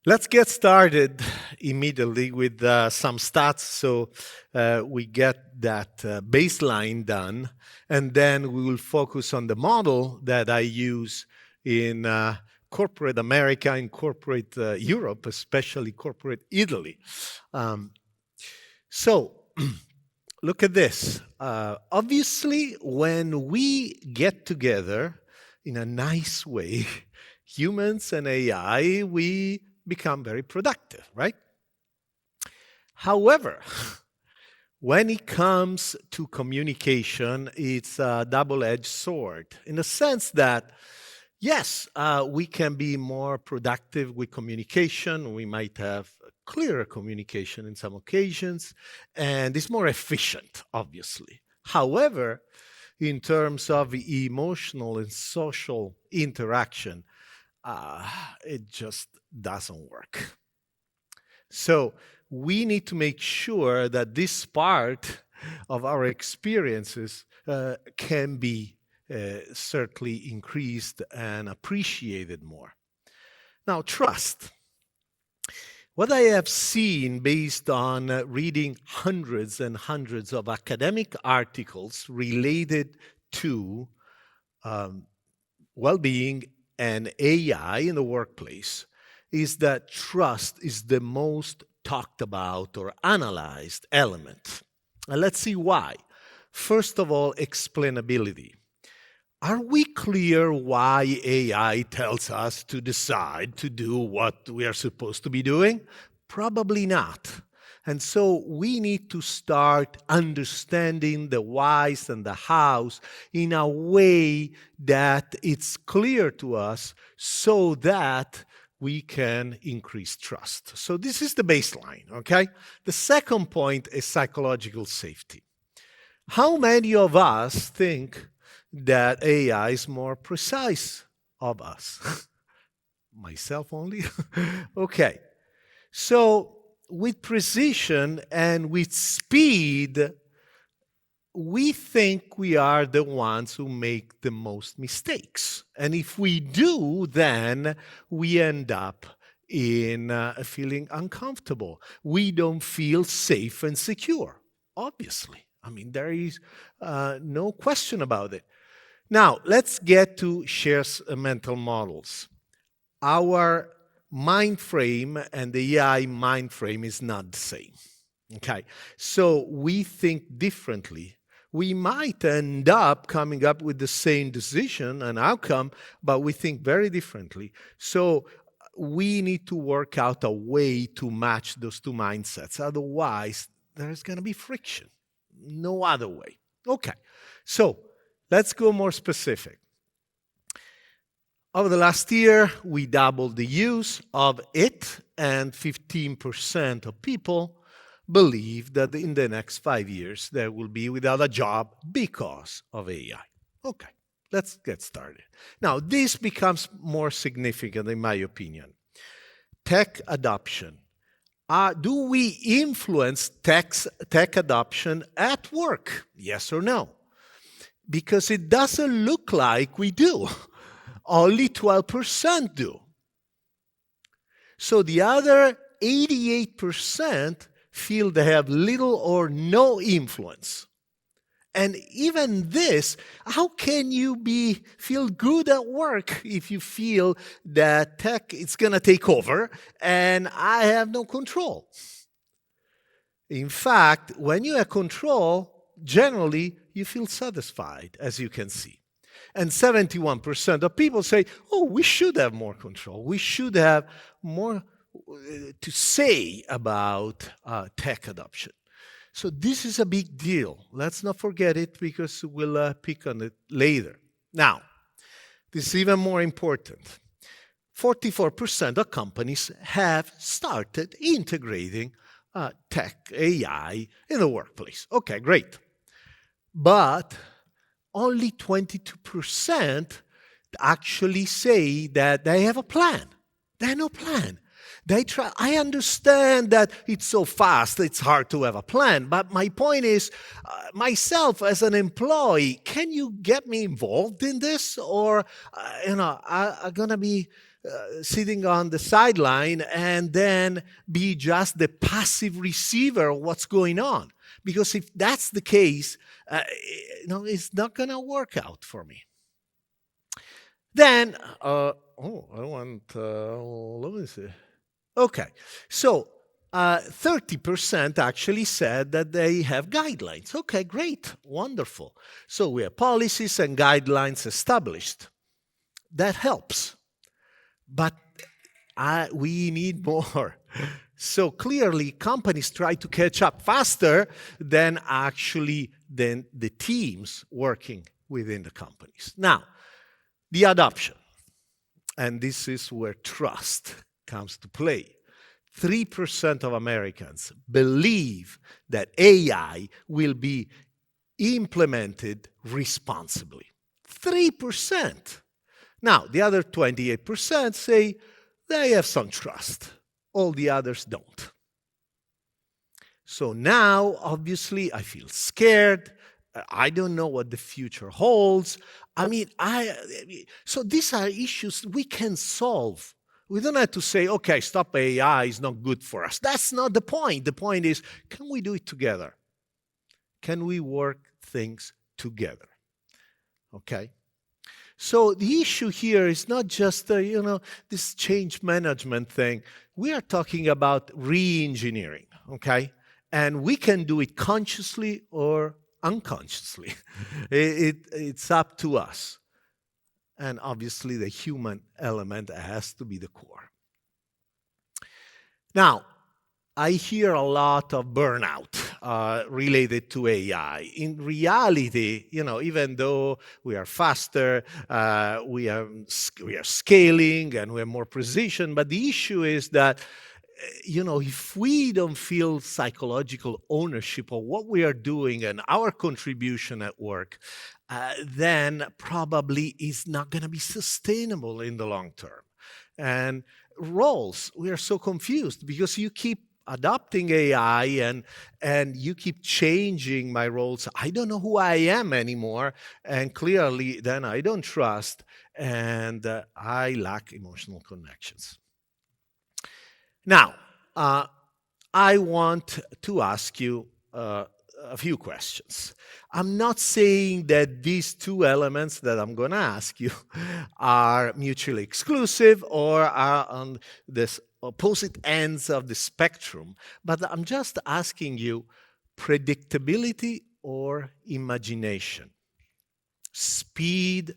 Let's get started immediately with some stats so we get that baseline done, and then we will focus on the model that I use in corporate America, in corporate Europe, especially corporate Italy. So look at this. Obviously, when we get together in a nice way, humans and AI, we become very productive, right? However, when it comes to communication, it's a double-edged sword in the sense that, yes, we can be more productive with communication. We might have clearer communication in some occasions, and it's more efficient, obviously. However, in terms of emotional and social interaction, it just doesn't work. So we need to make sure that this part of our experiences can be certainly increased and appreciated more. Now, trust. What I have seen based on reading hundreds and hundreds of academic articles related to well-being and AI in the workplace is that trust is the most talked about or analyzed element. And let's see why. First of all, explainability. Are we clear why AI tells us to decide to do what we are supposed to be doing? Probably not. And so we need to start understanding the whys and the hows in a way that it's clear to us so that we can increase trust. So this is the baseline, okay? The second point is psychological safety. How many of us think that AI is more precise of us? Myself only? Okay. So with precision and with speed, we think we are the ones who make the most mistakes. And if we do, then we end up in feeling uncomfortable. We don't feel safe and secure, obviously. I mean, there is no question about it. Now, let's get to shared mental models. Our mind frame and the AI mind frame is not the same. Okay, so we think differently. We might end up coming up with the same decision and outcome, but we think very differently. So we need to work out a way to match those two mindsets. Otherwise, there's going to be friction. No other way. Okay, so let's go more specific. Over the last year, we doubled the use of it, and 15% of people believe that in the next 5 years they will be without a job because of AI. Okay, let's get started. Now, this becomes more significant, in my opinion. Tech adoption. Do we influence tech adoption at work? Yes or no? Because it doesn't look like we do. Only 12% do. So the other 88% feel they have little or no influence. And even this, how can you feel good at work if you feel that tech is going to take over and I have no control? In fact, when you have control, generally you feel satisfied, as you can see. And 71% of people say, oh, we should have more control. We should have more to say about tech adoption. So this is a big deal. Let's not forget it because we'll pick on it later. Now, this is even more important. 44% of companies have started integrating tech, AI in the workplace. Okay, great. But only 22% actually say that they have a plan. They have no plan. I understand that it's so fast, it's hard to have a plan. But my point is, myself as an employee, can you get me involved in this? Or, I'm going to be sitting on the sideline and then be just the passive receiver of what's going on. Because if that's the case, it's not going to work out for me. Then, I want, let me see. Okay, so 30% actually said that they have guidelines. Okay, great, wonderful. So we have policies and guidelines established. That helps. But we need more. So clearly, companies try to catch up faster than the teams working within the companies. Now, the adoption, and this is where trust comes to play. 3% of Americans believe that AI will be implemented responsibly. 3%. Now, the other 28% say they have some trust. All the others don't. So now, obviously, I feel scared. I don't know what the future holds. So these are issues we can solve. We don't have to say, okay, stop AI is not good for us. That's not the point. The point is, can we do it together? Can we work things together? Okay? So the issue here is not just, this change management thing. We are talking about re-engineering, okay? And we can do it consciously or unconsciously. It's up to us. And obviously, the human element has to be the core. Now, I hear a lot of burnout related to AI. In reality, even though we are faster, we are scaling and we have more precision, but the issue is that, if we don't feel psychological ownership of what we are doing and our contribution at work, then probably is not going to be sustainable in the long term. And roles, we are so confused because you keep adopting AI and you keep changing my roles. I don't know who I am anymore. And clearly, then I don't trust and I lack emotional connections. Now, I want to ask you a few questions. I'm not saying that these two elements that I'm going to ask you are mutually exclusive or are on this opposite ends of the spectrum, but I'm just asking you predictability or imagination, speed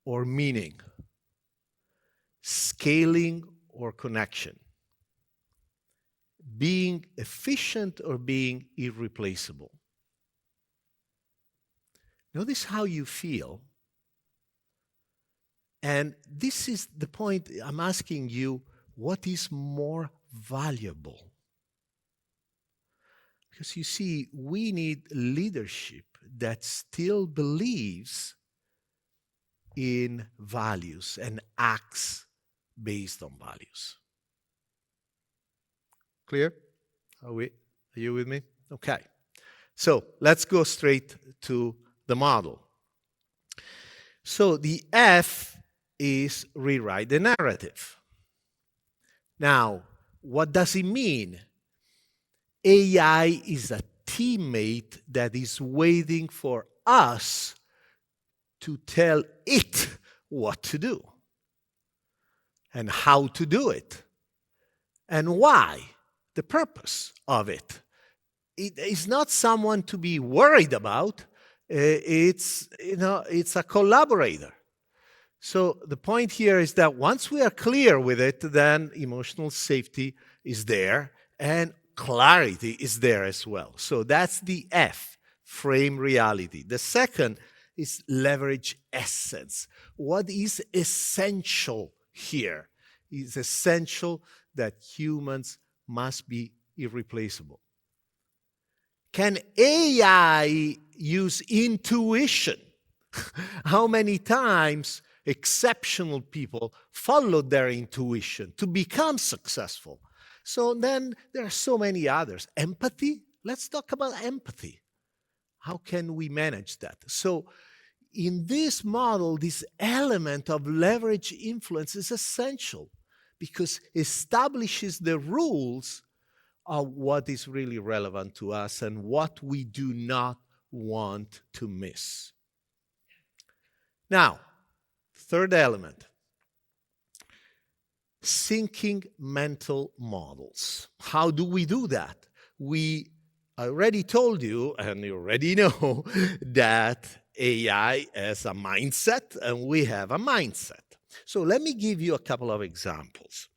or meaning, scaling or connection, being efficient or being irreplaceable. Notice how you feel. And this is the point I'm asking you, what is more valuable? Because you see, we need leadership that still believes in values and acts based on values. Clear? Are you with me? Okay. So let's go straight to the model. So the F is rewrite the narrative. Now, what does it mean? AI is a teammate that is waiting for us to tell it what to do and how to do it and why, the purpose of it. It is not someone to be worried about. It's a collaborator. So the point here is that once we are clear with it, then emotional safety is there and clarity is there as well. So that's the F, frame reality. The second is leverage essence. What is essential here? It's essential that humans must be irreplaceable. Can AI use intuition? How many times exceptional people followed their intuition to become successful? So then there are so many others. Empathy? Let's talk about empathy. How can we manage that? So in this model, this element of leverage influence is essential because it establishes the rules of what is really relevant to us and what we do not want to miss. Now, third element, syncing mental models. How do we do that? We already told you, and you already know, that AI has a mindset and we have a mindset. So let me give you a couple of examples.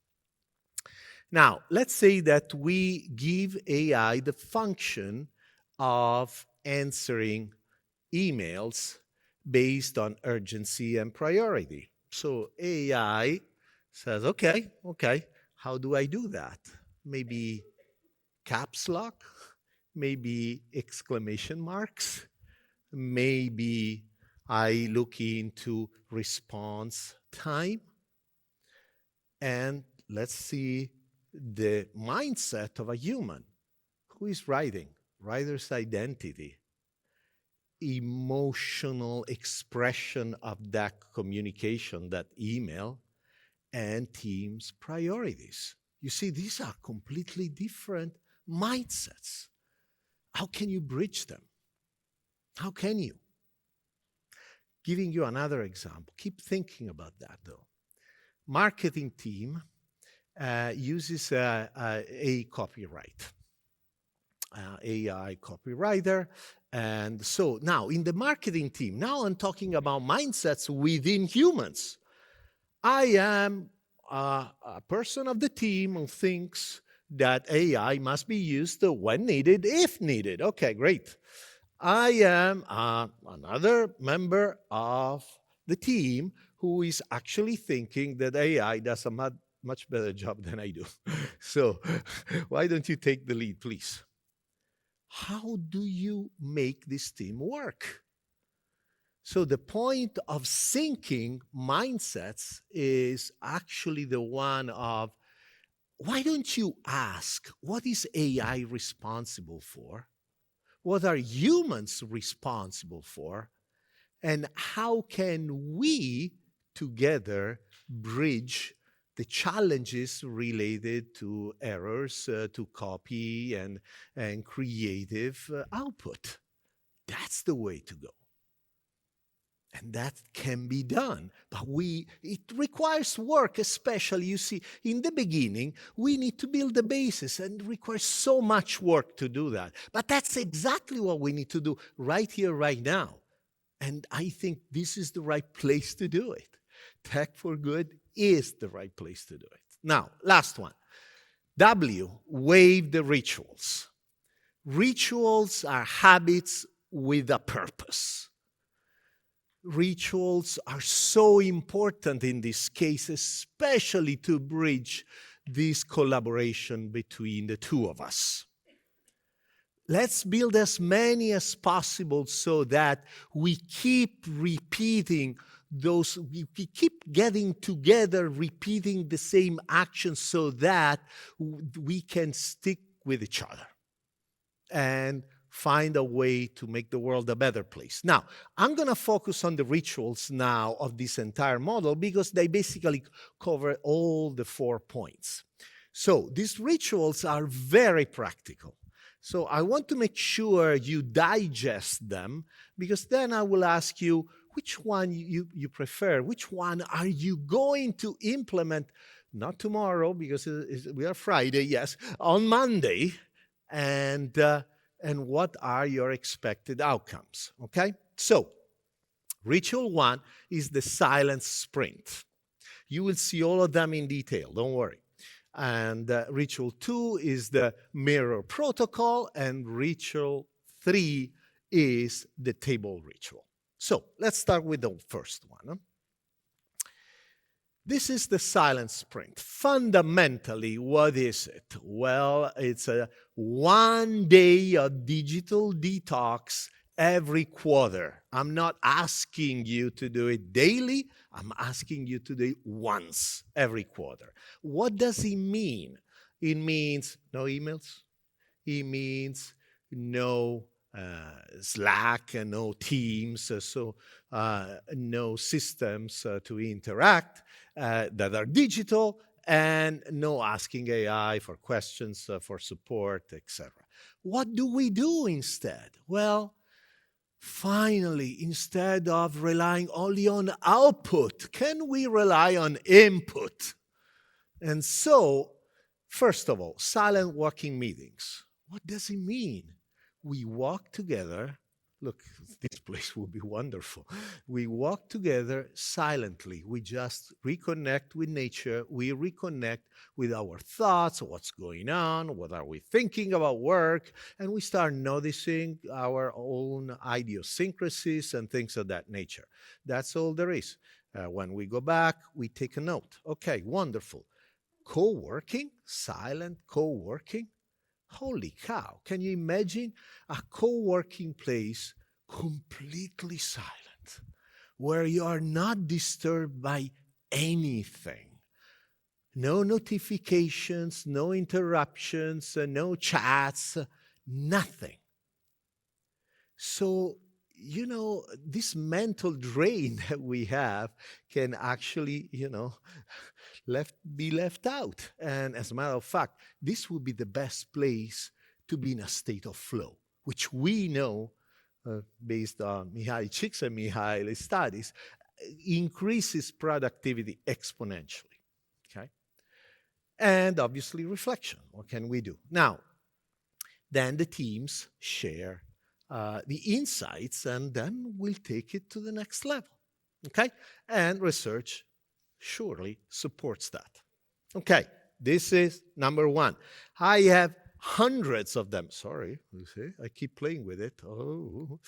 Now, let's say that we give AI the function of answering emails based on urgency and priority. So AI says, okay, how do I do that? Maybe caps lock, maybe exclamation marks, maybe I look into response time, and let's see the mindset of a human. Who is writing? Writer's identity, emotional expression of that communication, that email, and team's priorities. You see, these are completely different mindsets. How can you bridge them? How can you? Giving you another example. Keep thinking about that, though. Marketing team uses a copyright, AI copywriter. And so now in the marketing team, now I'm talking about mindsets within humans. I am a person of the team who thinks that AI must be used when needed, if needed. Okay, great. I am another member of the team who is actually thinking that AI does a much better job than I do. So why don't you take the lead, please? How do you make this team work? So the point of syncing mindsets is actually the one of, why don't you ask, what is AI responsible for? What are humans responsible for? And how can we together bridge the challenges related to errors, to copy and creative output? That's the way to go. And that can be done. But it requires work, especially, you see, in the beginning, we need to build the basis and it requires so much work to do that. But that's exactly what we need to do right here, right now. And I think this is the right place to do it. Tech for Good is the right place to do it. Now, last one. W, waive the rituals. Rituals are habits with a purpose. Rituals are so important in this case, especially to bridge this collaboration between the two of us. Let's build as many as possible so that we keep repeating those, we keep getting together, repeating the same actions so that we can stick with each other and find a way to make the world a better place. Now, I'm going to focus on the rituals now of this entire model because they basically cover all the 4 points. So these rituals are very practical. So I want to make sure you digest them because then I will ask you which one you prefer, which one are you going to implement, not tomorrow because we are Friday, yes, on Monday, and what are your expected outcomes, okay? So ritual 1 is the silence sprint. You will see all of them in detail, don't worry. And ritual 2 is the mirror protocol, and ritual 3 is the table ritual. So let's start with the first one. This is the silent sprint. Fundamentally, what is it? Well, it's a 1 day of digital detox every quarter. I'm not asking you to do it daily. I'm asking you to do it once every quarter. What does it mean? It means no emails. It means no Slack and no Teams, no systems to interact that are digital, and no asking AI for questions, for support, etc. What do we do instead? Well, finally, instead of relying only on output, can we rely on input? And so, first of all, silent walking meetings. What does it mean? We walk together. Look, this place will be wonderful. We walk together silently. We just reconnect with nature. We reconnect with our thoughts, what's going on, what are we thinking about work, and we start noticing our own idiosyncrasies and things of that nature. That's all there is. When we go back, we take a note. Okay, wonderful. Co-working, silent co-working. Holy cow. Can you imagine a co-working place completely silent, where you are not disturbed by anything? No notifications, no interruptions, no chats, nothing. So, this mental drain that we have can actually, be left out. And as a matter of fact, this would be the best place to be in a state of flow, which we know, based on Mihaly Csikszentmihalyi studies, increases productivity exponentially. Okay, and obviously reflection. What can we do now? Then the teams share the insights, and then we'll take it to the next level. Okay, and research surely supports that. Okay, this is number one. I have hundreds of them. Sorry, you see, I keep playing with it. Oh,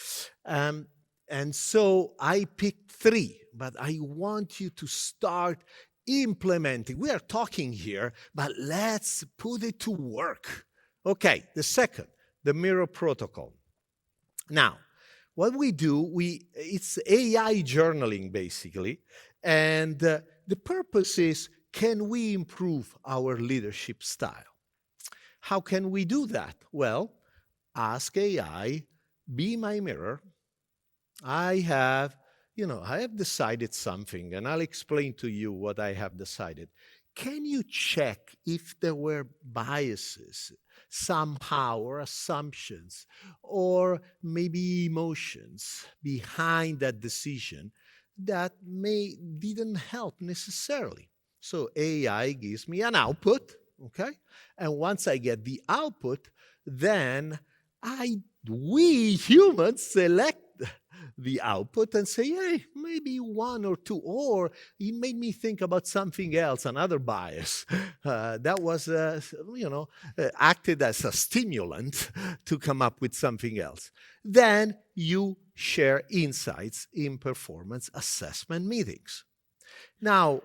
and so I picked three, but I want you to start implementing. We are talking here, but let's put it to work. Okay, the second, the mirror protocol. Now, what we do, it's AI journaling basically, and the purpose is, can we improve our leadership style? How can we do that? Well, ask AI, be my mirror. I have decided something, and I'll explain to you what I have decided. Can you check if there were biases somehow, or assumptions, or maybe emotions behind that decision that didn't help necessarily? So AI gives me an output, okay? And once I get the output, then we humans select the output and say, hey, maybe one or two, or it made me think about something else, another bias that was, acted as a stimulant to come up with something else. Then you share insights in performance assessment meetings. Now,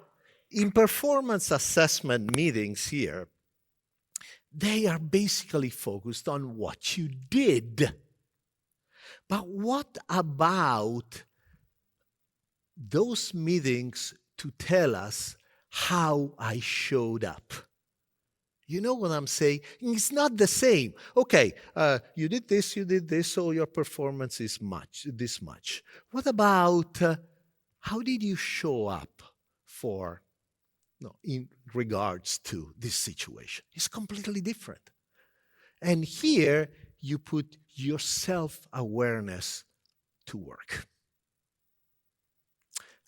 in performance assessment meetings here, they are basically focused on what you did. But what about those meetings to tell us how I showed up? You know what I'm saying? It's not the same. Okay, you did this, so your performance is this much. What about how did you show up in regards to this situation? It's completely different. And here you put your self-awareness to work.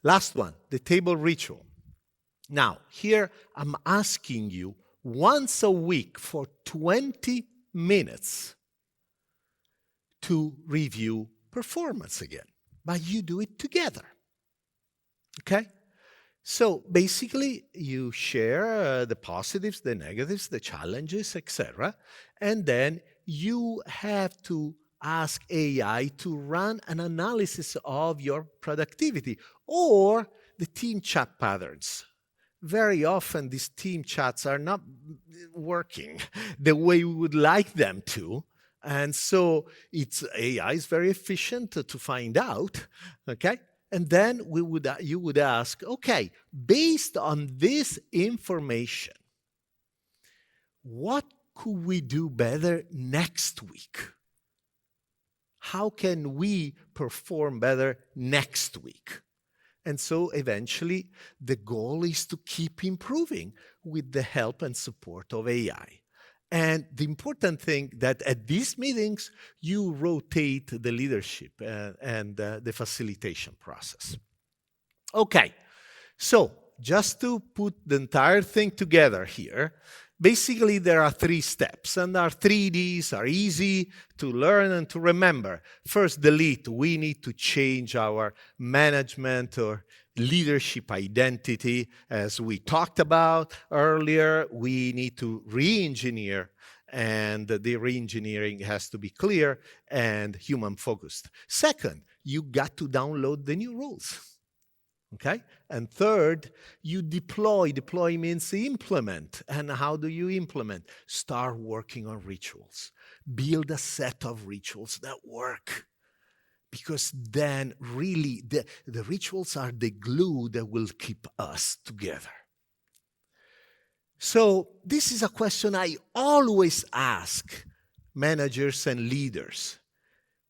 Last one, the table ritual. Now, here I'm asking you once a week for 20 minutes to review performance again, but you do it together. Okay? So basically, you share the positives, the negatives, the challenges, etc. And then you have to ask AI to run an analysis of your productivity or the team chat patterns. Very often, these team chats are not working the way we would like them to. And so AI is very efficient to find out, okay? And then you would ask, okay, based on this information, what could we do better next week? how can we perform better next week? And so eventually, the goal is to keep improving with the help and support of AI. And the important thing that at these meetings, you rotate the leadership and the facilitation process. Okay, so just to put the entire thing together here, basically there are 3 steps, and our 3Ds are easy to learn and to remember. First, delete. We need to change our management or leadership identity. As we talked about earlier, we need to re-engineer, and the re-engineering has to be clear and human-focused. Second, you got to download the new rules. Okay? And third, you deploy. Deploy means implement. And how do you implement? Start working on rituals. Build a set of rituals that work. Because then really the rituals are the glue that will keep us together. So this is a question I always ask managers and leaders.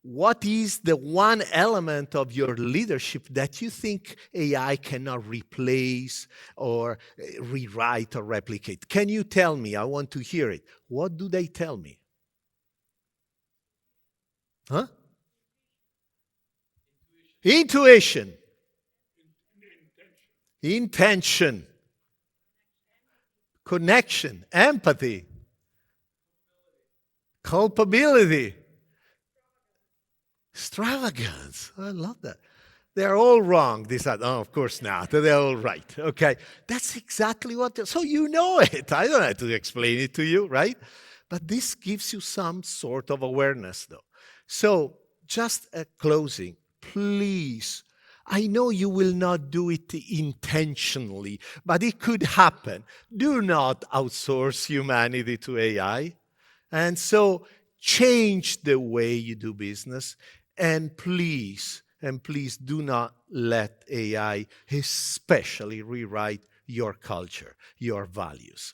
What is the one element of your leadership that you think AI cannot replace or rewrite or replicate? Can you tell me? I want to hear it. What do they tell me? Huh? Intuition. Intention. Connection. Empathy. Culpability. Extravagance. I love that. They're all wrong. Oh, of course not. They're all right. Okay. That's exactly what. So you know it. I don't have to explain it to you, right? But this gives you some sort of awareness, though. So just at closing, please. I know you will not do it intentionally, but it could happen. Do not outsource humanity to AI. And so change the way you do business. And please do not let AI especially rewrite your culture, your values.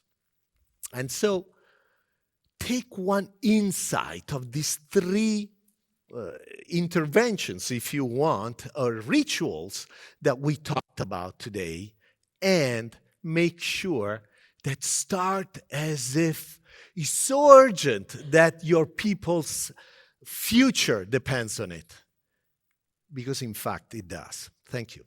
And so take one insight of these 3 interventions, if you want, or rituals that we talked about today, and make sure that start as if it's so urgent that your people's future depends on it. Because in fact, it does. Thank you.